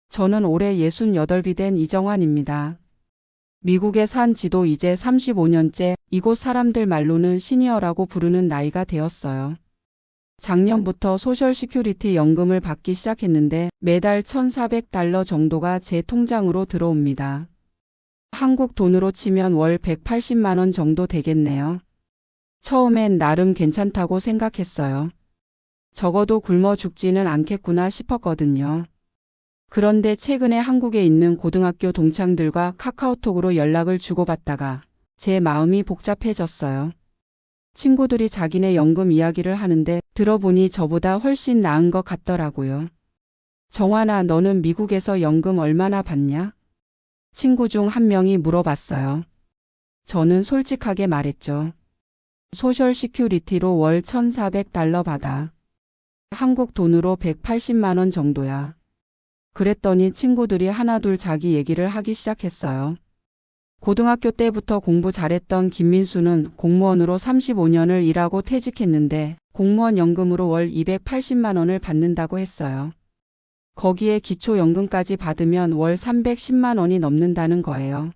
저는 올해 68이 된 이정환입니다. 미국에 산 지도 이제 35년째, 이곳 사람들 말로는 시니어라고 부르는 나이가 되었어요. 작년부터 소셜 시큐리티 연금을 받기 시작했는데 매달 $1,400 정도가 제 통장으로 들어옵니다. 한국 돈으로 치면 월 180만 원 정도 되겠네요. 처음엔 나름 괜찮다고 생각했어요. 적어도 굶어 죽지는 않겠구나 싶었거든요. 그런데 최근에 한국에 있는 고등학교 동창들과 카카오톡으로 연락을 주고받다가 제 마음이 복잡해졌어요. 친구들이 자기네 연금 이야기를 하는데 들어보니 저보다 훨씬 나은 것 같더라고요. 정환아, 너는 미국에서 연금 얼마나 받냐? 친구 중 한 명이 물어봤어요. 저는 솔직하게 말했죠. 소셜 시큐리티로 월 $1,400 받아. 한국 돈으로 180만 원 정도야. 그랬더니 친구들이 하나둘 자기 얘기를 하기 시작했어요. 고등학교 때부터 공부 잘했던 김민수는 공무원으로 35년을 일하고 퇴직했는데 공무원 연금으로 월 280만 원을 받는다고 했어요. 거기에 기초연금까지 받으면 월 310만 원이 넘는다는 거예요.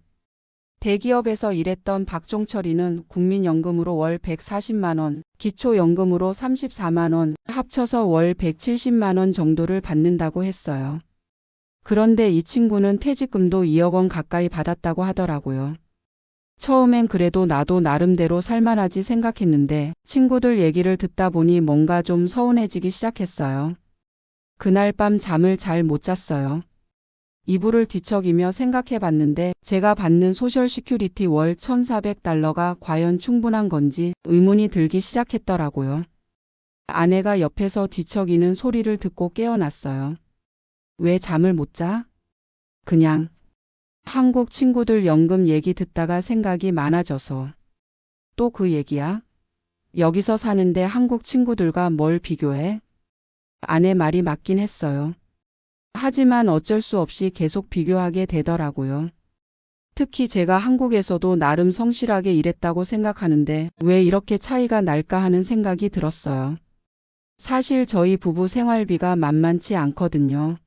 대기업에서 일했던 박종철이는 국민연금으로 월 140만 원, 기초연금으로 34만 원, 합쳐서 월 170만 원 정도를 받는다고 했어요. 그런데 이 친구는 퇴직금도 2억 원 가까이 받았다고 하더라고요. 처음엔 그래도 나도 나름대로 살만하지 생각했는데 친구들 얘기를 듣다 보니 뭔가 좀 서운해지기 시작했어요. 그날 밤 잠을 잘 못 잤어요. 이불을 뒤척이며 생각해 봤는데 제가 받는 소셜 시큐리티 월 $1,400가 과연 충분한 건지 의문이 들기 시작했더라고요. 아내가 옆에서 뒤척이는 소리를 듣고 깨어났어요. 왜 잠을 못 자? 그냥 한국 친구들 연금 얘기 듣다가 생각이 많아져서. 또 그 얘기야? 여기서 사는데 한국 친구들과 뭘 비교해? 아내 말이 맞긴 했어요. 하지만 어쩔 수 없이 계속 비교하게 되더라고요. 특히 제가 한국에서도 나름 성실하게 일했다고 생각하는데 왜 이렇게 차이가 날까 하는 생각이 들었어요. 사실 저희 부부 생활비가 만만치 않거든요.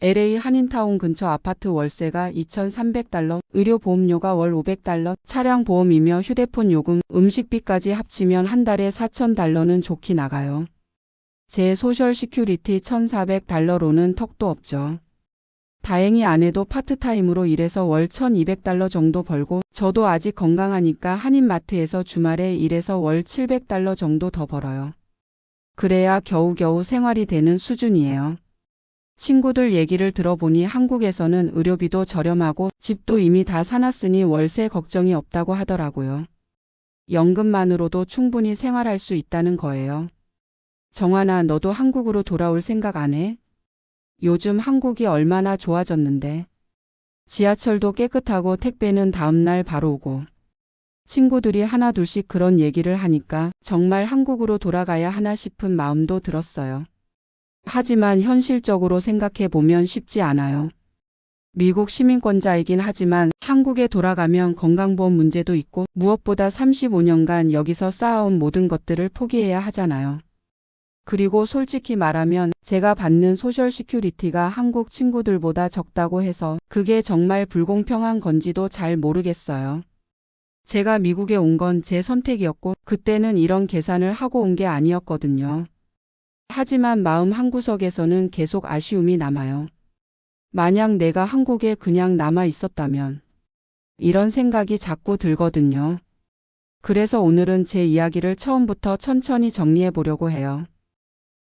LA 한인타운 근처 아파트 월세가 $2,300, 의료보험료가 월 $500, 차량보험이며 휴대폰 요금, 음식비까지 합치면 한 달에 $4,000는 좋게 나가요. 제 소셜 시큐리티 $1,400로는 턱도 없죠. 다행히 아내도 파트타임으로 일해서 월 $1,200 정도 벌고 저도 아직 건강하니까 한인마트에서 주말에 일해서 월 $700 정도 더 벌어요. 그래야 겨우겨우 생활이 되는 수준이에요. 친구들 얘기를 들어보니 한국에서는 의료비도 저렴하고 집도 이미 다 사놨으니 월세 걱정이 없다고 하더라고요. 연금만으로도 충분히 생활할 수 있다는 거예요. 정환아, 너도 한국으로 돌아올 생각 안 해? 요즘 한국이 얼마나 좋아졌는데. 지하철도 깨끗하고 택배는 다음날 바로 오고. 친구들이 하나둘씩 그런 얘기를 하니까 정말 한국으로 돌아가야 하나 싶은 마음도 들었어요. 하지만 현실적으로 생각해 보면 쉽지 않아요. 미국 시민권자이긴 하지만 한국에 돌아가면 건강보험 문제도 있고 무엇보다 35년간 여기서 쌓아온 모든 것들을 포기해야 하잖아요. 그리고 솔직히 말하면 제가 받는 소셜 시큐리티가 한국 친구들보다 적다고 해서 그게 정말 불공평한 건지도 잘 모르겠어요. 제가 미국에 온 건 제 선택이었고 그때는 이런 계산을 하고 온 게 아니었거든요. 하지만 마음 한구석에서는 계속 아쉬움이 남아요. 만약 내가 한국에 그냥 남아 있었다면 이런 생각이 자꾸 들거든요. 그래서 오늘은 제 이야기를 처음부터 천천히 정리해 보려고 해요.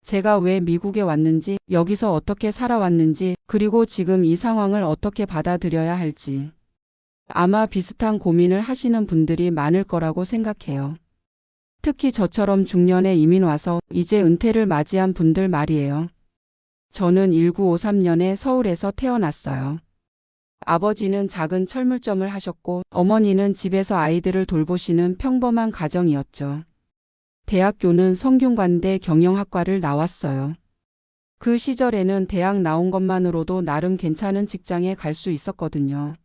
제가 왜 미국에 왔는지, 여기서 어떻게 살아왔는지, 그리고 지금 이 상황을 어떻게 받아들여야 할지. 아마 비슷한 고민을 하시는 분들이 많을 거라고 생각해요. 특히 저처럼 중년에 이민 와서 이제 은퇴를 맞이한 분들 말이에요. 저는 1953년에 서울에서 태어났어요. 아버지는 작은 철물점을 하셨고 어머니는 집에서 아이들을 돌보시는 평범한 가정이었죠. 대학교는 성균관대 경영학과를 나왔어요. 그 시절에는 대학 나온 것만으로도 나름 괜찮은 직장에 갈 수 있었거든요.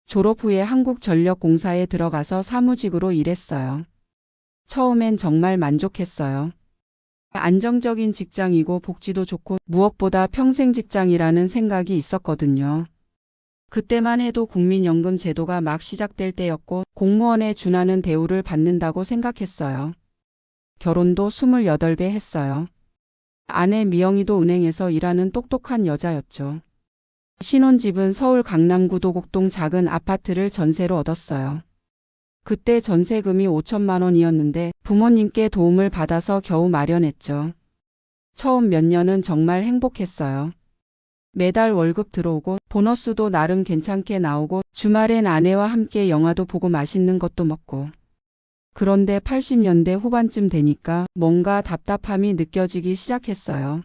졸업 후에 한국전력공사에 들어가서 사무직으로 일했어요. 처음엔 정말 만족했어요. 안정적인 직장이고 복지도 좋고 무엇보다 평생 직장이라는 생각이 있었거든요. 그때만 해도 국민연금 제도가 막 시작될 때였고 공무원에 준하는 대우를 받는다고 생각했어요. 결혼도 28배 했어요. 아내 미영이도 은행에서 일하는 똑똑한 여자였죠. 신혼집은 서울 강남구 도곡동 작은 아파트를 전세로 얻었어요. 그때 전세금이 5천만 원이었는데 부모님께 도움을 받아서 겨우 마련했죠. 처음 몇 년은 정말 행복했어요. 매달 월급 들어오고 보너스도 나름 괜찮게 나오고 주말엔 아내와 함께 영화도 보고 맛있는 것도 먹고. 그런데 80년대 후반쯤 되니까 뭔가 답답함이 느껴지기 시작했어요.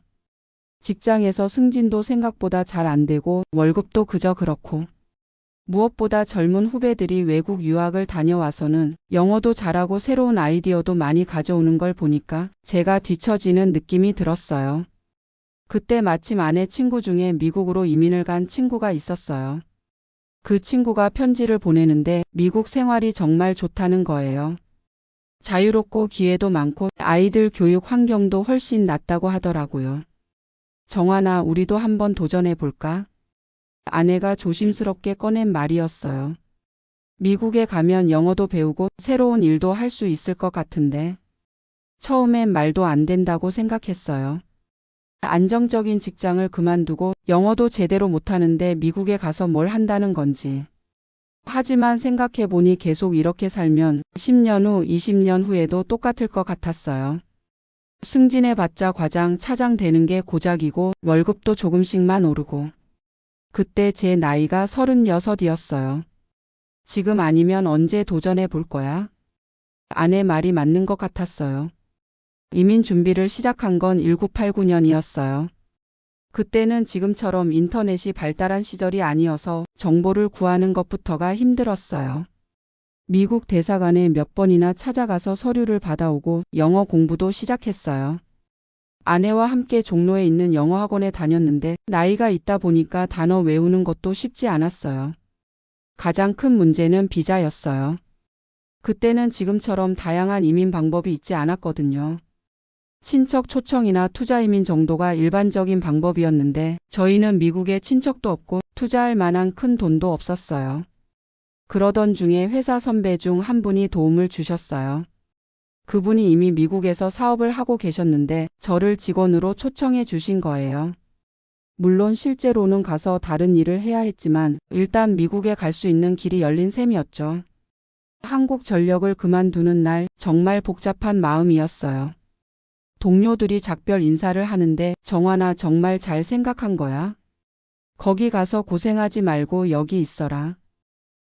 직장에서 승진도 생각보다 잘 안 되고 월급도 그저 그렇고. 무엇보다 젊은 후배들이 외국 유학을 다녀와서는 영어도 잘하고 새로운 아이디어도 많이 가져오는 걸 보니까 제가 뒤처지는 느낌이 들었어요. 그때 마침 아내 친구 중에 미국으로 이민을 간 친구가 있었어요. 그 친구가 편지를 보내는데 미국 생활이 정말 좋다는 거예요. 자유롭고 기회도 많고 아이들 교육 환경도 훨씬 낫다고 하더라고요. 정환아, 우리도 한번 도전해 볼까? 아내가 조심스럽게 꺼낸 말이었어요. 미국에 가면 영어도 배우고 새로운 일도 할 수 있을 것 같은데. 처음엔 말도 안 된다고 생각했어요. 안정적인 직장을 그만두고 영어도 제대로 못하는데 미국에 가서 뭘 한다는 건지. 하지만 생각해보니 계속 이렇게 살면 10년 후, 20년 후에도 똑같을 것 같았어요. 승진해봤자 과장, 차장 되는 게 고작이고 월급도 조금씩만 오르고. 그때 제 나이가 36이었어요. 지금 아니면 언제 도전해 볼 거야? 아내 말이 맞는 것 같았어요. 이민 준비를 시작한 건 1989년이었어요. 그때는 지금처럼 인터넷이 발달한 시절이 아니어서 정보를 구하는 것부터가 힘들었어요. 미국 대사관에 몇 번이나 찾아가서 서류를 받아오고 영어 공부도 시작했어요. 아내와 함께 종로에 있는 영어학원에 다녔는데 나이가 있다 보니까 단어 외우는 것도 쉽지 않았어요. 가장 큰 문제는 비자였어요. 그때는 지금처럼 다양한 이민 방법이 있지 않았거든요. 친척 초청이나 투자이민 정도가 일반적인 방법이었는데 저희는 미국에 친척도 없고 투자할 만한 큰 돈도 없었어요. 그러던 중에 회사 선배 중 한 분이 도움을 주셨어요. 그분이 이미 미국에서 사업을 하고 계셨는데 저를 직원으로 초청해 주신 거예요. 물론 실제로는 가서 다른 일을 해야 했지만 일단 미국에 갈 수 있는 길이 열린 셈이었죠. 한국전력을 그만두는 날 정말 복잡한 마음이었어요. 동료들이 작별 인사를 하는데 정환아, 정말 잘 생각한 거야? 거기 가서 고생하지 말고 여기 있어라.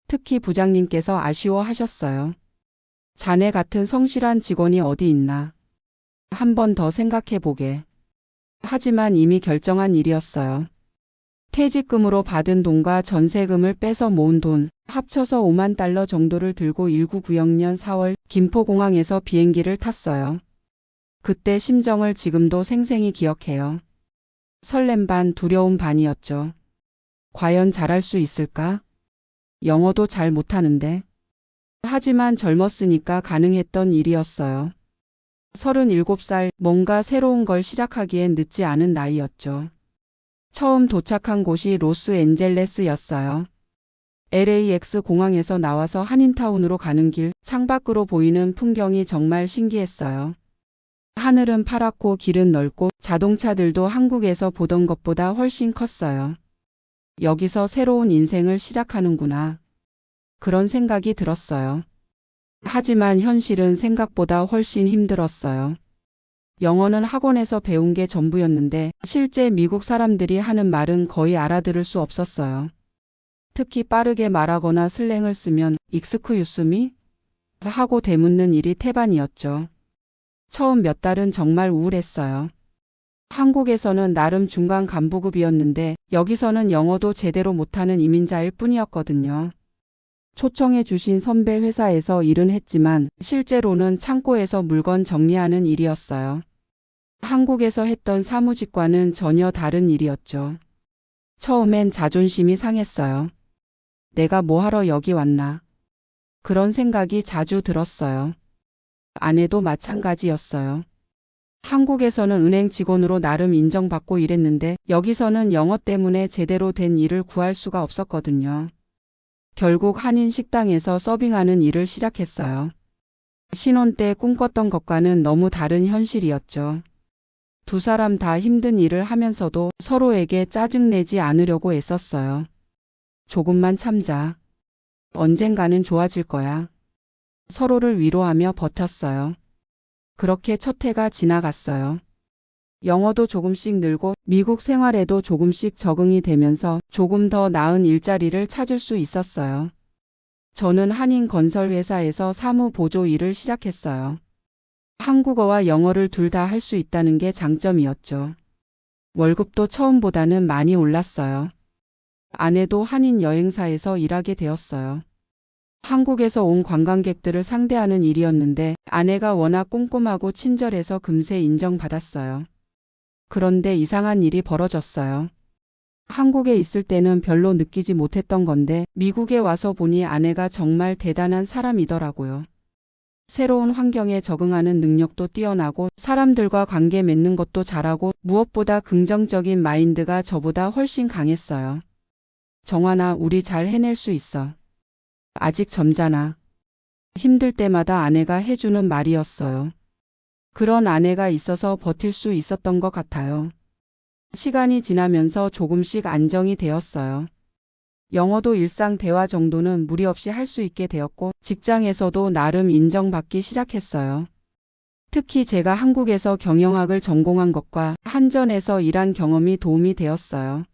특히 부장님께서 아쉬워하셨어요. 자네 같은 성실한 직원이 어디 있나. 한 번 더 생각해 보게. 하지만 이미 결정한 일이었어요. 퇴직금으로 받은 돈과 전세금을 빼서 모은 돈, 합쳐서 5만 달러 정도를 들고 1990년 4월 김포공항에서 비행기를 탔어요. 그때 심정을 지금도 생생히 기억해요. 설렘 반 두려움 반이었죠. 과연 잘할 수 있을까? 영어도 잘 못하는데. 하지만 젊었으니까 가능했던 일이었어요. 37살, 뭔가 새로운 걸 시작하기엔 늦지 않은 나이였죠. 처음 도착한 곳이 로스앤젤레스였어요. LAX 공항에서 나와서 한인타운으로 가는 길, 창밖으로 보이는 풍경이 정말 신기했어요. 하늘은 파랗고 길은 넓고 자동차들도 한국에서 보던 것보다 훨씬 컸어요. 여기서 새로운 인생을 시작하는구나. 그런 생각이 들었어요. 하지만 현실은 생각보다 훨씬 힘들었어요. 영어는 학원에서 배운 게 전부였는데 실제 미국 사람들이 하는 말은 거의 알아들을 수 없었어요. 특히 빠르게 말하거나 슬랭을 쓰면 익스큐즈 미? 하고 되묻는 일이 태반이었죠. 처음 몇 달은 정말 우울했어요. 한국에서는 나름 중간 간부급이었는데 여기서는 영어도 제대로 못하는 이민자일 뿐이었거든요. 초청해 주신 선배 회사에서 일은 했지만 실제로는 창고에서 물건 정리하는 일이었어요. 한국에서 했던 사무직과는 전혀 다른 일이었죠. 처음엔 자존심이 상했어요. 내가 뭐하러 여기 왔나. 그런 생각이 자주 들었어요. 아내도 마찬가지였어요. 한국에서는 은행 직원으로 나름 인정받고 일했는데 여기서는 영어 때문에 제대로 된 일을 구할 수가 없었거든요. 결국 한인 식당에서 서빙하는 일을 시작했어요. 신혼 때 꿈꿨던 것과는 너무 다른 현실이었죠. 두 사람 다 힘든 일을 하면서도 서로에게 짜증내지 않으려고 애썼어요. 조금만 참자. 언젠가는 좋아질 거야. 서로를 위로하며 버텼어요. 그렇게 첫 해가 지나갔어요. 영어도 조금씩 늘고 미국 생활에도 조금씩 적응이 되면서 조금 더 나은 일자리를 찾을 수 있었어요. 저는 한인 건설 회사에서 사무 보조 일을 시작했어요. 한국어와 영어를 둘 다 할 수 있다는 게 장점이었죠. 월급도 처음보다는 많이 올랐어요. 아내도 한인 여행사에서 일하게 되었어요. 한국에서 온 관광객들을 상대하는 일이었는데 아내가 워낙 꼼꼼하고 친절해서 금세 인정받았어요. 그런데 이상한 일이 벌어졌어요. 한국에 있을 때는 별로 느끼지 못했던 건데 미국에 와서 보니 아내가 정말 대단한 사람이더라고요. 새로운 환경에 적응하는 능력도 뛰어나고 사람들과 관계 맺는 것도 잘하고 무엇보다 긍정적인 마인드가 저보다 훨씬 강했어요. 정환아, 우리 잘 해낼 수 있어. 아직 젊잖아. 힘들 때마다 아내가 해주는 말이었어요. 그런 아내가 있어서 버틸 수 있었던 것 같아요. 시간이 지나면서 조금씩 안정이 되었어요. 영어도 일상 대화 정도는 무리 없이 할 수 있게 되었고 직장에서도 나름 인정받기 시작했어요. 특히 제가 한국에서 경영학을 전공한 것과 한전에서 일한 경험이 도움이 되었어요.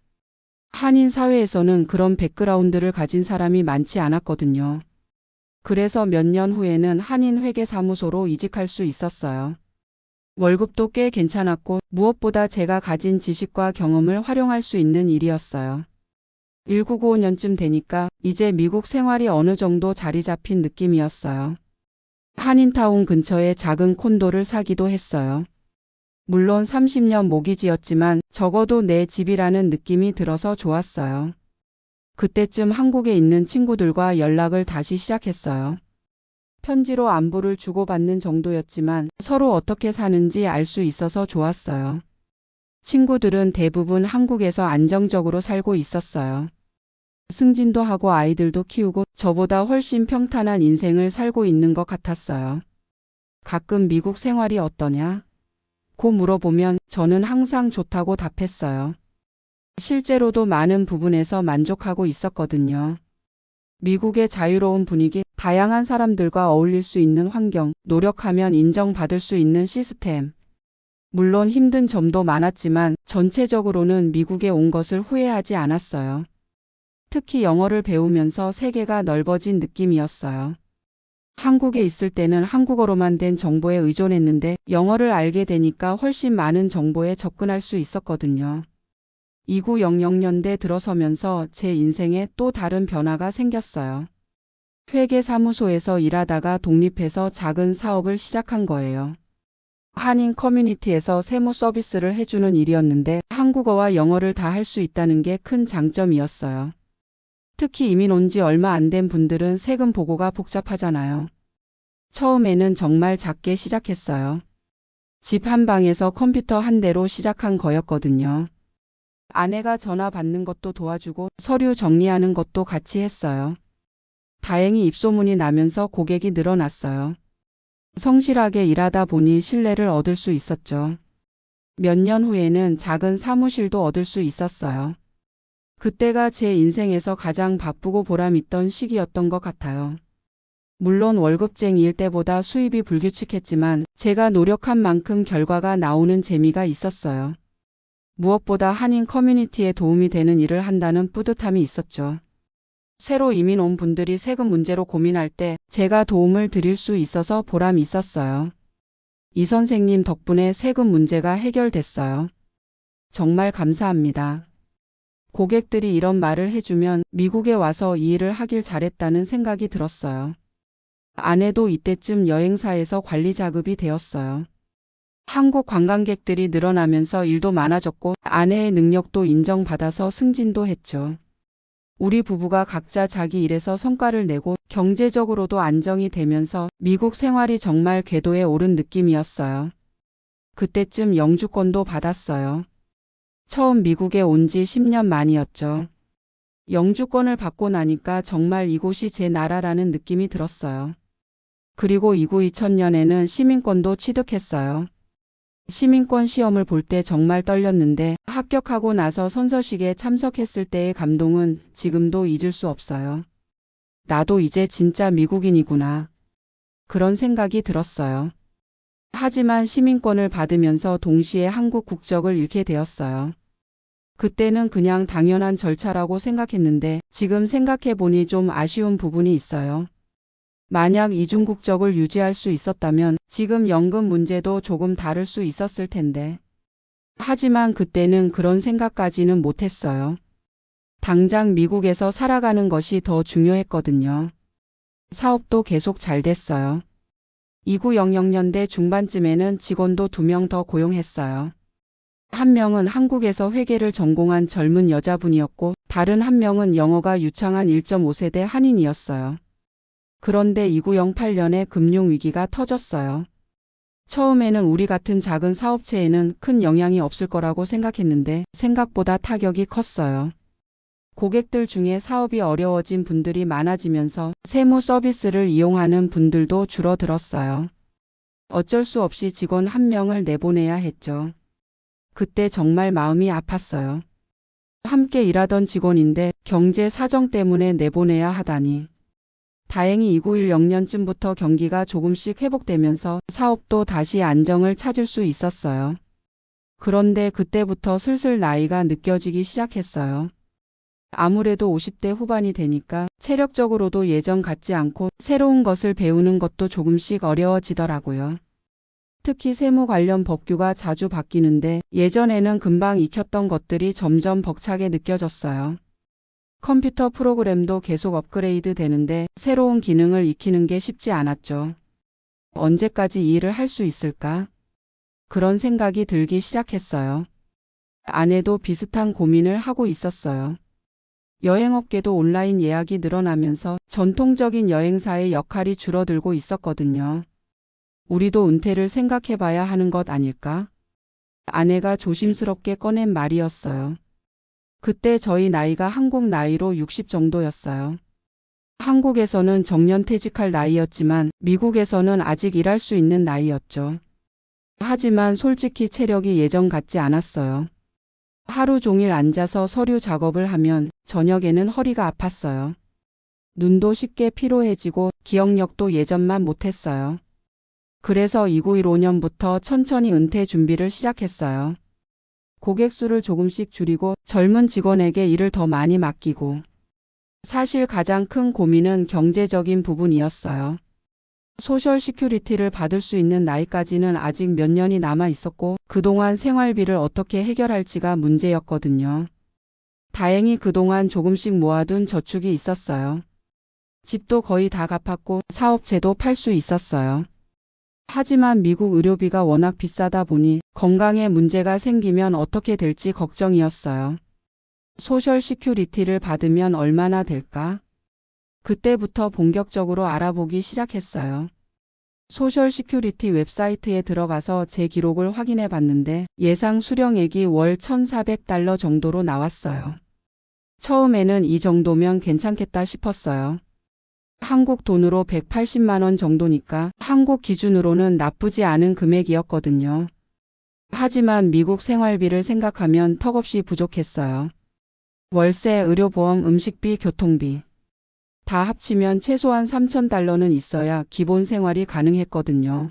한인 사회에서는 그런 백그라운드를 가진 사람이 많지 않았거든요. 그래서 몇 년 후에는 한인 회계사무소로 이직할 수 있었어요. 월급도 꽤 괜찮았고 무엇보다 제가 가진 지식과 경험을 활용할 수 있는 일이었어요. 1995년쯤 되니까 이제 미국 생활이 어느 정도 자리 잡힌 느낌이었어요. 한인타운 근처에 작은 콘도를 사기도 했어요. 물론 30년 모기지였지만 적어도 내 집이라는 느낌이 들어서 좋았어요. 그때쯤 한국에 있는 친구들과 연락을 다시 시작했어요. 편지로 안부를 주고받는 정도였지만 서로 어떻게 사는지 알 수 있어서 좋았어요. 친구들은 대부분 한국에서 안정적으로 살고 있었어요. 승진도 하고 아이들도 키우고 저보다 훨씬 평탄한 인생을 살고 있는 것 같았어요. 가끔 미국 생활이 어떠냐? 고 물어보면 저는 항상 좋다고 답했어요. 실제로도 많은 부분에서 만족하고 있었거든요. 미국의 자유로운 분위기, 다양한 사람들과 어울릴 수 있는 환경, 노력하면 인정받을 수 있는 시스템. 물론 힘든 점도 많았지만 전체적으로는 미국에 온 것을 후회하지 않았어요. 특히 영어를 배우면서 세계가 넓어진 느낌이었어요. 한국에 있을 때는 한국어로만 된 정보에 의존했는데 영어를 알게 되니까 훨씬 많은 정보에 접근할 수 있었거든요. 2900년대 들어서면서 제 인생에 또 다른 변화가 생겼어요. 회계사무소에서 일하다가 독립해서 작은 사업을 시작한 거예요. 한인 커뮤니티에서 세무 서비스를 해주는 일이었는데 한국어와 영어를 다 할 수 있다는 게 큰 장점이었어요. 특히 이민 온 지 얼마 안 된 분들은 세금 보고가 복잡하잖아요. 처음에는 정말 작게 시작했어요. 집 한 방에서 컴퓨터 한 대로 시작한 거였거든요. 아내가 전화 받는 것도 도와주고 서류 정리하는 것도 같이 했어요. 다행히 입소문이 나면서 고객이 늘어났어요. 성실하게 일하다 보니 신뢰를 얻을 수 있었죠. 몇 년 후에는 작은 사무실도 얻을 수 있었어요. 그때가 제 인생에서 가장 바쁘고 보람있던 시기였던 것 같아요. 물론 월급쟁이일 때보다 수입이 불규칙했지만 제가 노력한 만큼 결과가 나오는 재미가 있었어요. 무엇보다 한인 커뮤니티에 도움이 되는 일을 한다는 뿌듯함이 있었죠. 새로 이민 온 분들이 세금 문제로 고민할 때 제가 도움을 드릴 수 있어서 보람이 있었어요. 이 선생님 덕분에 세금 문제가 해결됐어요. 정말 감사합니다. 고객들이 이런 말을 해주면 미국에 와서 이 일을 하길 잘했다는 생각이 들었어요. 아내도 이때쯤 여행사에서 관리 자급이 되었어요. 한국 관광객들이 늘어나면서 일도 많아졌고 아내의 능력도 인정받아서 승진도 했죠. 우리 부부가 각자 자기 일에서 성과를 내고 경제적으로도 안정이 되면서 미국 생활이 정말 궤도에 오른 느낌이었어요. 그때쯤 영주권도 받았어요. 처음 미국에 온 지 10년 만이었죠. 영주권을 받고 나니까 정말 이곳이 제 나라라는 느낌이 들었어요. 그리고 이후 2000년에는 시민권도 취득했어요. 시민권 시험을 볼 때 정말 떨렸는데 합격하고 나서 선서식에 참석했을 때의 감동은 지금도 잊을 수 없어요. 나도 이제 진짜 미국인이구나. 그런 생각이 들었어요. 하지만 시민권을 받으면서 동시에 한국 국적을 잃게 되었어요. 그때는 그냥 당연한 절차라고 생각했는데 지금 생각해보니 좀 아쉬운 부분이 있어요. 만약 이중 국적을 유지할 수 있었다면 지금 연금 문제도 조금 다를 수 있었을 텐데. 하지만 그때는 그런 생각까지는 못했어요. 당장 미국에서 살아가는 것이 더 중요했거든요. 사업도 계속 잘 됐어요. 2900년대 중반쯤에는 직원도 2명 더 고용했어요. 한 명은 한국에서 회계를 전공한 젊은 여자분이었고 다른 한 명은 영어가 유창한 1.5세대 한인이었어요. 그런데 2908년에 금융위기가 터졌어요. 처음에는 우리 같은 작은 사업체에는 큰 영향이 없을 거라고 생각했는데 생각보다 타격이 컸어요. 고객들 중에 사업이 어려워진 분들이 많아지면서 세무 서비스를 이용하는 분들도 줄어들었어요. 어쩔 수 없이 직원 한 명을 내보내야 했죠. 그때 정말 마음이 아팠어요. 함께 일하던 직원인데 경제 사정 때문에 내보내야 하다니. 다행히 2910년쯤부터 경기가 조금씩 회복되면서 사업도 다시 안정을 찾을 수 있었어요. 그런데 그때부터 슬슬 나이가 느껴지기 시작했어요. 아무래도 50대 후반이 되니까 체력적으로도 예전 같지 않고 새로운 것을 배우는 것도 조금씩 어려워지더라고요. 특히 세무 관련 법규가 자주 바뀌는데 예전에는 금방 익혔던 것들이 점점 벅차게 느껴졌어요. 컴퓨터 프로그램도 계속 업그레이드 되는데 새로운 기능을 익히는 게 쉽지 않았죠. 언제까지 이 일을 할 수 있을까? 그런 생각이 들기 시작했어요. 아내도 비슷한 고민을 하고 있었어요. 여행업계도 온라인 예약이 늘어나면서 전통적인 여행사의 역할이 줄어들고 있었거든요. 우리도 은퇴를 생각해봐야 하는 것 아닐까? 아내가 조심스럽게 꺼낸 말이었어요. 그때 저희 나이가 한국 나이로 60 정도였어요. 한국에서는 정년퇴직할 나이였지만 미국에서는 아직 일할 수 있는 나이였죠. 하지만 솔직히 체력이 예전 같지 않았어요. 하루 종일 앉아서 서류 작업을 하면 저녁에는 허리가 아팠어요. 눈도 쉽게 피로해지고 기억력도 예전만 못했어요. 그래서 2915년부터 천천히 은퇴 준비를 시작했어요. 고객 수를 조금씩 줄이고 젊은 직원에게 일을 더 많이 맡기고. 사실 가장 큰 고민은 경제적인 부분이었어요. 소셜 시큐리티를 받을 수 있는 나이까지는 아직 몇 년이 남아 있었고 그동안 생활비를 어떻게 해결할지가 문제였거든요. 다행히 그동안 조금씩 모아둔 저축이 있었어요. 집도 거의 다 갚았고 사업체도 팔 수 있었어요. 하지만 미국 의료비가 워낙 비싸다 보니 건강에 문제가 생기면 어떻게 될지 걱정이었어요. 소셜 시큐리티를 받으면 얼마나 될까? 그때부터 본격적으로 알아보기 시작했어요. 소셜 시큐리티 웹사이트에 들어가서 제 기록을 확인해 봤는데 예상 수령액이 월 $1,400 정도로 나왔어요. 처음에는 이 정도면 괜찮겠다 싶었어요. 한국 돈으로 180만 원 정도니까 한국 기준으로는 나쁘지 않은 금액이었거든요. 하지만 미국 생활비를 생각하면 턱없이 부족했어요. 월세, 의료보험, 음식비, 교통비. 다 합치면 최소한 $3,000는 있어야 기본 생활이 가능했거든요.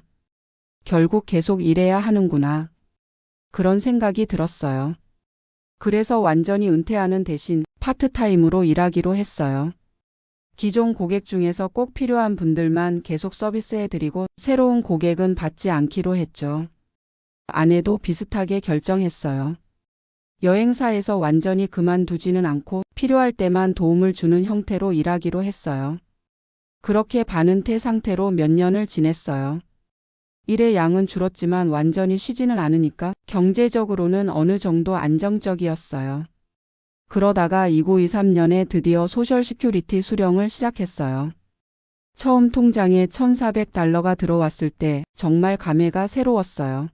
결국 계속 일해야 하는구나. 그런 생각이 들었어요. 그래서 완전히 은퇴하는 대신 파트타임으로 일하기로 했어요. 기존 고객 중에서 꼭 필요한 분들만 계속 서비스해드리고 새로운 고객은 받지 않기로 했죠. 아내도 비슷하게 결정했어요. 여행사에서 완전히 그만두지는 않고 필요할 때만 도움을 주는 형태로 일하기로 했어요. 그렇게 반은퇴 상태로 몇 년을 지냈어요. 일의 양은 줄었지만 완전히 쉬지는 않으니까 경제적으로는 어느 정도 안정적이었어요. 그러다가 2923년에 드디어 소셜 시큐리티 수령을 시작했어요. 처음 통장에 $1,400가 들어왔을 때 정말 감회가 새로웠어요.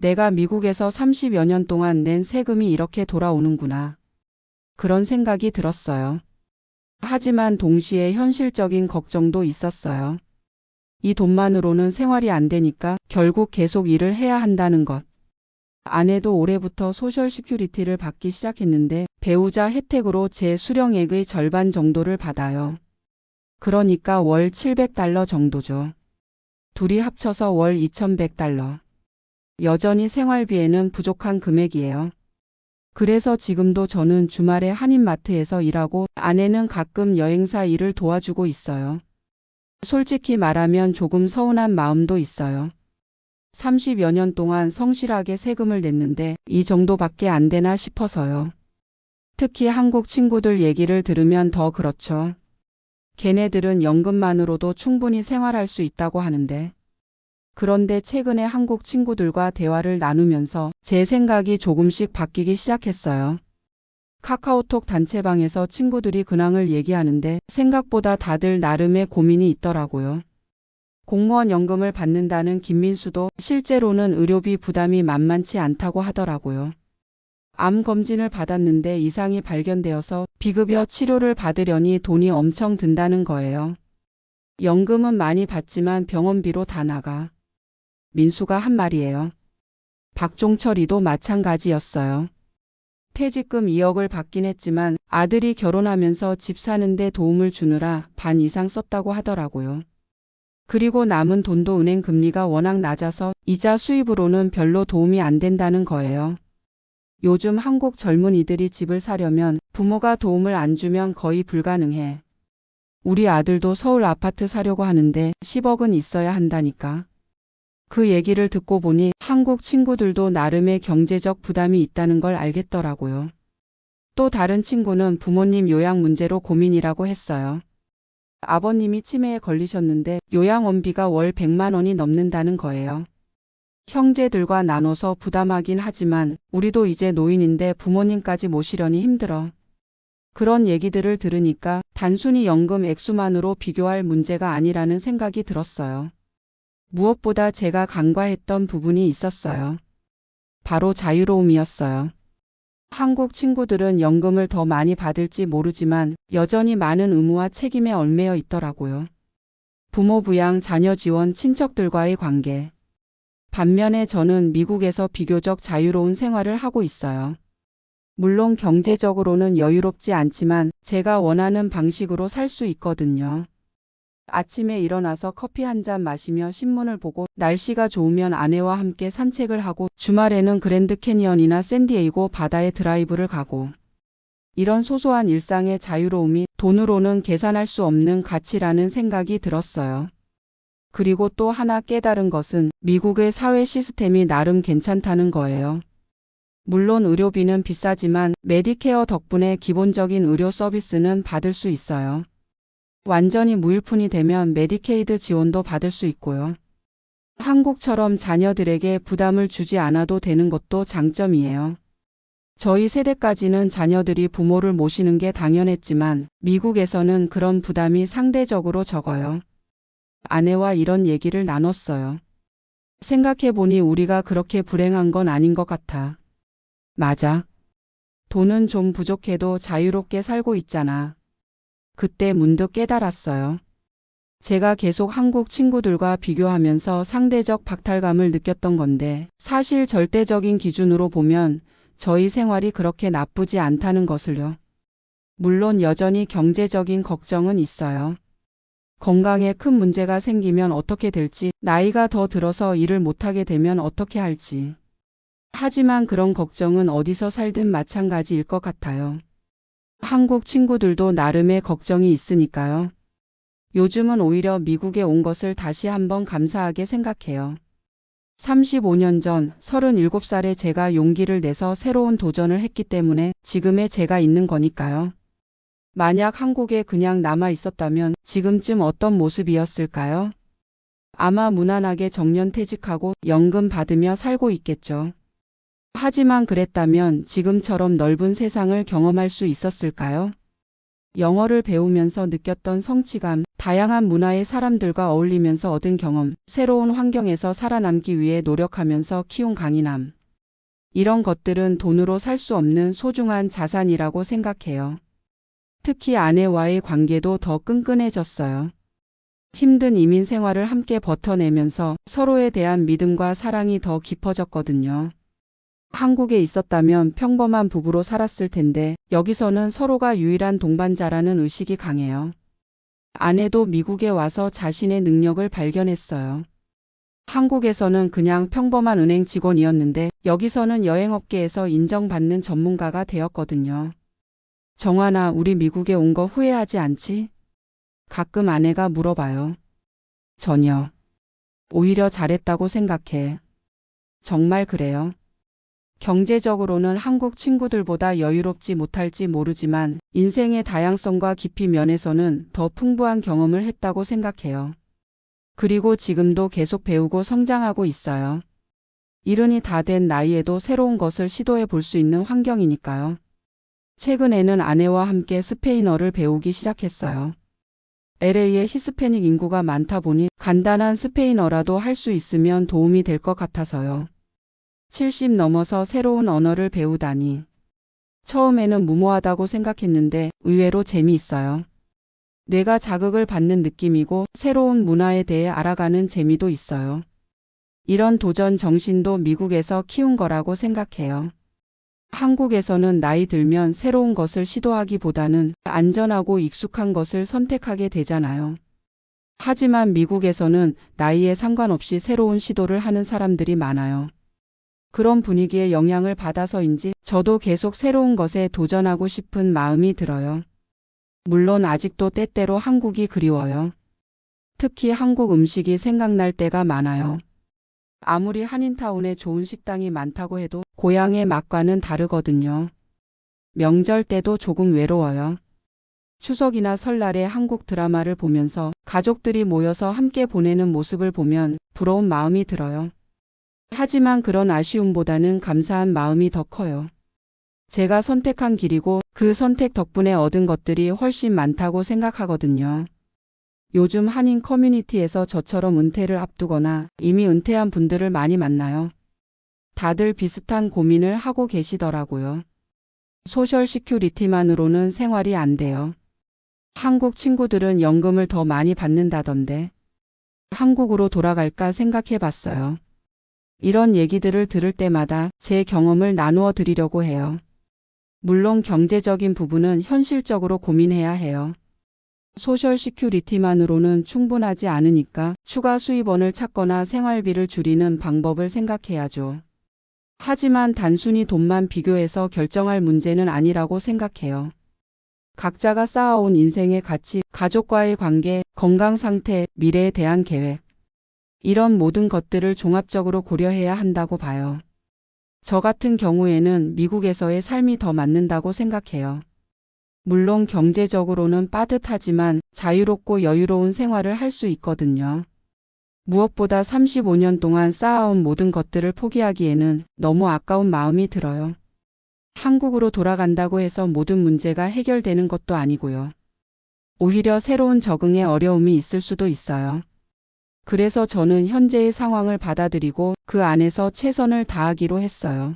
내가 미국에서 30여 년 동안 낸 세금이 이렇게 돌아오는구나. 그런 생각이 들었어요. 하지만 동시에 현실적인 걱정도 있었어요. 이 돈만으로는 생활이 안 되니까 결국 계속 일을 해야 한다는 것. 아내도 올해부터 소셜 시큐리티를 받기 시작했는데 배우자 혜택으로 제 수령액의 절반 정도를 받아요. 그러니까 월 $700 정도죠. 둘이 합쳐서 월 $2100. 여전히 생활비에는 부족한 금액이에요. 그래서 지금도 저는 주말에 한인마트에서 일하고 아내는 가끔 여행사 일을 도와주고 있어요. 솔직히 말하면 조금 서운한 마음도 있어요. 30여 년 동안 성실하게 세금을 냈는데 이 정도밖에 안 되나 싶어서요. 특히 한국 친구들 얘기를 들으면 더 그렇죠. 걔네들은 연금만으로도 충분히 생활할 수 있다고 하는데. 그런데 최근에 한국 친구들과 대화를 나누면서 제 생각이 조금씩 바뀌기 시작했어요. 카카오톡 단체방에서 친구들이 근황을 얘기하는데 생각보다 다들 나름의 고민이 있더라고요. 공무원 연금을 받는다는 김민수도 실제로는 의료비 부담이 만만치 않다고 하더라고요. 암 검진을 받았는데 이상이 발견되어서 비급여 치료를 받으려니 돈이 엄청 든다는 거예요. 연금은 많이 받지만 병원비로 다 나가. 민수가 한 말이에요. 박종철이도 마찬가지였어요. 퇴직금 2억을 받긴 했지만 아들이 결혼하면서 집 사는데 도움을 주느라 반 이상 썼다고 하더라고요. 그리고 남은 돈도 은행 금리가 워낙 낮아서 이자 수입으로는 별로 도움이 안 된다는 거예요. 요즘 한국 젊은이들이 집을 사려면 부모가 도움을 안 주면 거의 불가능해. 우리 아들도 서울 아파트 사려고 하는데 10억은 있어야 한다니까. 그 얘기를 듣고 보니 한국 친구들도 나름의 경제적 부담이 있다는 걸 알겠더라고요. 또 다른 친구는 부모님 요양 문제로 고민이라고 했어요. 아버님이 치매에 걸리셨는데 요양원비가 월 100만 원이 넘는다는 거예요. 형제들과 나눠서 부담하긴 하지만 우리도 이제 노인인데 부모님까지 모시려니 힘들어. 그런 얘기들을 들으니까 단순히 연금 액수만으로 비교할 문제가 아니라는 생각이 들었어요. 무엇보다 제가 간과했던 부분이 있었어요. 바로 자유로움이었어요. 한국 친구들은 연금을 더 많이 받을지 모르지만 여전히 많은 의무와 책임에 얽매여 있더라고요. 부모 부양, 자녀 지원, 친척들과의 관계. 반면에 저는 미국에서 비교적 자유로운 생활을 하고 있어요. 물론 경제적으로는 여유롭지 않지만 제가 원하는 방식으로 살 수 있거든요. 아침에 일어나서 커피 한 잔 마시며 신문을 보고 날씨가 좋으면 아내와 함께 산책을 하고 주말에는 그랜드 캐니언이나 샌디에이고 바다에 드라이브를 가고 이런 소소한 일상의 자유로움이 돈으로는 계산할 수 없는 가치라는 생각이 들었어요. 그리고 또 하나 깨달은 것은 미국의 사회 시스템이 나름 괜찮다는 거예요. 물론 의료비는 비싸지만 메디케어 덕분에 기본적인 의료 서비스는 받을 수 있어요. 완전히 무일푼이 되면 메디케이드 지원도 받을 수 있고요. 한국처럼 자녀들에게 부담을 주지 않아도 되는 것도 장점이에요. 저희 세대까지는 자녀들이 부모를 모시는 게 당연했지만 미국에서는 그런 부담이 상대적으로 적어요. 아내와 이런 얘기를 나눴어요. 생각해보니 우리가 그렇게 불행한 건 아닌 것 같아. 맞아. 돈은 좀 부족해도 자유롭게 살고 있잖아. 그때 문득 깨달았어요. 제가 계속 한국 친구들과 비교하면서 상대적 박탈감을 느꼈던 건데 사실 절대적인 기준으로 보면 저희 생활이 그렇게 나쁘지 않다는 것을요. 물론 여전히 경제적인 걱정은 있어요. 건강에 큰 문제가 생기면 어떻게 될지, 나이가 더 들어서 일을 못하게 되면 어떻게 할지. 하지만 그런 걱정은 어디서 살든 마찬가지일 것 같아요. 한국 친구들도 나름의 걱정이 있으니까요. 요즘은 오히려 미국에 온 것을 다시 한번 감사하게 생각해요. 35년 전 37살에 제가 용기를 내서 새로운 도전을 했기 때문에 지금의 제가 있는 거니까요. 만약 한국에 그냥 남아 있었다면 지금쯤 어떤 모습이었을까요? 아마 무난하게 정년퇴직하고 연금 받으며 살고 있겠죠. 하지만 그랬다면 지금처럼 넓은 세상을 경험할 수 있었을까요? 영어를 배우면서 느꼈던 성취감, 다양한 문화의 사람들과 어울리면서 얻은 경험, 새로운 환경에서 살아남기 위해 노력하면서 키운 강인함. 이런 것들은 돈으로 살 수 없는 소중한 자산이라고 생각해요. 특히 아내와의 관계도 더 끈끈해졌어요. 힘든 이민 생활을 함께 버텨내면서 서로에 대한 믿음과 사랑이 더 깊어졌거든요. 한국에 있었다면 평범한 부부로 살았을 텐데 여기서는 서로가 유일한 동반자라는 의식이 강해요. 아내도 미국에 와서 자신의 능력을 발견했어요. 한국에서는 그냥 평범한 은행 직원이었는데 여기서는 여행업계에서 인정받는 전문가가 되었거든요. 정환아, 우리 미국에 온 거 후회하지 않지? 가끔 아내가 물어봐요. 전혀. 오히려 잘했다고 생각해. 정말 그래요. 경제적으로는 한국 친구들보다 여유롭지 못할지 모르지만 인생의 다양성과 깊이 면에서는 더 풍부한 경험을 했다고 생각해요. 그리고 지금도 계속 배우고 성장하고 있어요. 이른이 다 된 나이에도 새로운 것을 시도해 볼 수 있는 환경이니까요. 최근에는 아내와 함께 스페인어를 배우기 시작했어요. LA에 히스패닉 인구가 많다 보니 간단한 스페인어라도 할 수 있으면 도움이 될 것 같아서요. 70 넘어서 새로운 언어를 배우다니. 처음에는 무모하다고 생각했는데 의외로 재미있어요. 뇌가 자극을 받는 느낌이고 새로운 문화에 대해 알아가는 재미도 있어요. 이런 도전 정신도 미국에서 키운 거라고 생각해요. 한국에서는 나이 들면 새로운 것을 시도하기보다는 안전하고 익숙한 것을 선택하게 되잖아요. 하지만 미국에서는 나이에 상관없이 새로운 시도를 하는 사람들이 많아요. 그런 분위기에 영향을 받아서인지 저도 계속 새로운 것에 도전하고 싶은 마음이 들어요. 물론 아직도 때때로 한국이 그리워요. 특히 한국 음식이 생각날 때가 많아요. 아무리 한인타운에 좋은 식당이 많다고 해도 고향의 맛과는 다르거든요. 명절 때도 조금 외로워요. 추석이나 설날에 한국 드라마를 보면서 가족들이 모여서 함께 보내는 모습을 보면 부러운 마음이 들어요. 하지만 그런 아쉬움보다는 감사한 마음이 더 커요. 제가 선택한 길이고 그 선택 덕분에 얻은 것들이 훨씬 많다고 생각하거든요. 요즘 한인 커뮤니티에서 저처럼 은퇴를 앞두거나 이미 은퇴한 분들을 많이 만나요. 다들 비슷한 고민을 하고 계시더라고요. 소셜 시큐리티만으로는 생활이 안 돼요. 한국 친구들은 연금을 더 많이 받는다던데. 한국으로 돌아갈까 생각해 봤어요. 이런 얘기들을 들을 때마다 제 경험을 나누어 드리려고 해요. 물론 경제적인 부분은 현실적으로 고민해야 해요. 소셜 시큐리티만으로는 충분하지 않으니까 추가 수입원을 찾거나 생활비를 줄이는 방법을 생각해야죠. 하지만 단순히 돈만 비교해서 결정할 문제는 아니라고 생각해요. 각자가 쌓아온 인생의 가치, 가족과의 관계, 건강 상태, 미래에 대한 계획. 이런 모든 것들을 종합적으로 고려해야 한다고 봐요. 저 같은 경우에는 미국에서의 삶이 더 맞는다고 생각해요. 물론 경제적으로는 빠듯하지만 자유롭고 여유로운 생활을 할 수 있거든요. 무엇보다 35년 동안 쌓아온 모든 것들을 포기하기에는 너무 아까운 마음이 들어요. 한국으로 돌아간다고 해서 모든 문제가 해결되는 것도 아니고요. 오히려 새로운 적응에 어려움이 있을 수도 있어요. 그래서 저는 현재의 상황을 받아들이고 그 안에서 최선을 다하기로 했어요.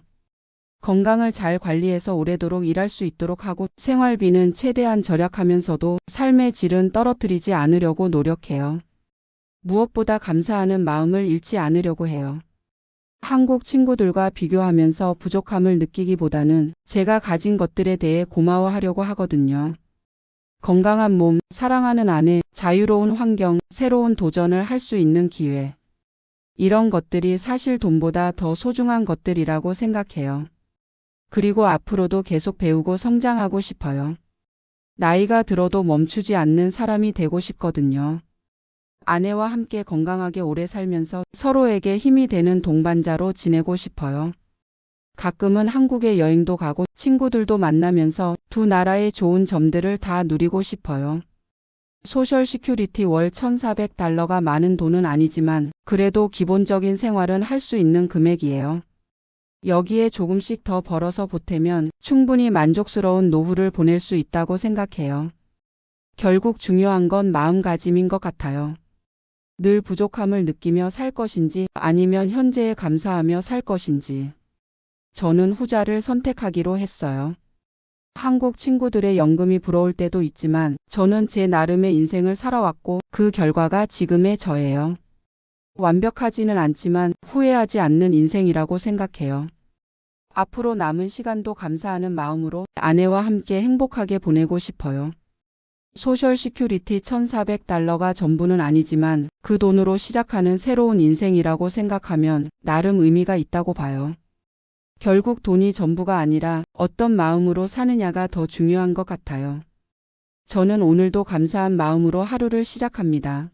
건강을 잘 관리해서 오래도록 일할 수 있도록 하고 생활비는 최대한 절약하면서도 삶의 질은 떨어뜨리지 않으려고 노력해요. 무엇보다 감사하는 마음을 잃지 않으려고 해요. 한국 친구들과 비교하면서 부족함을 느끼기보다는 제가 가진 것들에 대해 고마워하려고 하거든요. 건강한 몸, 사랑하는 아내, 자유로운 환경, 새로운 도전을 할 수 있는 기회. 이런 것들이 사실 돈보다 더 소중한 것들이라고 생각해요. 그리고 앞으로도 계속 배우고 성장하고 싶어요. 나이가 들어도 멈추지 않는 사람이 되고 싶거든요. 아내와 함께 건강하게 오래 살면서 서로에게 힘이 되는 동반자로 지내고 싶어요. 가끔은 한국에 여행도 가고 친구들도 만나면서 두 나라의 좋은 점들을 다 누리고 싶어요. 소셜 시큐리티 월 $1,400가 많은 돈은 아니지만 그래도 기본적인 생활은 할 수 있는 금액이에요. 여기에 조금씩 더 벌어서 보태면 충분히 만족스러운 노후를 보낼 수 있다고 생각해요. 결국 중요한 건 마음가짐인 것 같아요. 늘 부족함을 느끼며 살 것인지 아니면 현재에 감사하며 살 것인지. 저는 후자를 선택하기로 했어요. 한국 친구들의 연금이 부러울 때도 있지만 저는 제 나름의 인생을 살아왔고 그 결과가 지금의 저예요. 완벽하지는 않지만 후회하지 않는 인생이라고 생각해요. 앞으로 남은 시간도 감사하는 마음으로 아내와 함께 행복하게 보내고 싶어요. 소셜 시큐리티 $1,400가 전부는 아니지만 그 돈으로 시작하는 새로운 인생이라고 생각하면 나름 의미가 있다고 봐요. 결국 돈이 전부가 아니라 어떤 마음으로 사느냐가 더 중요한 것 같아요. 저는 오늘도 감사한 마음으로 하루를 시작합니다.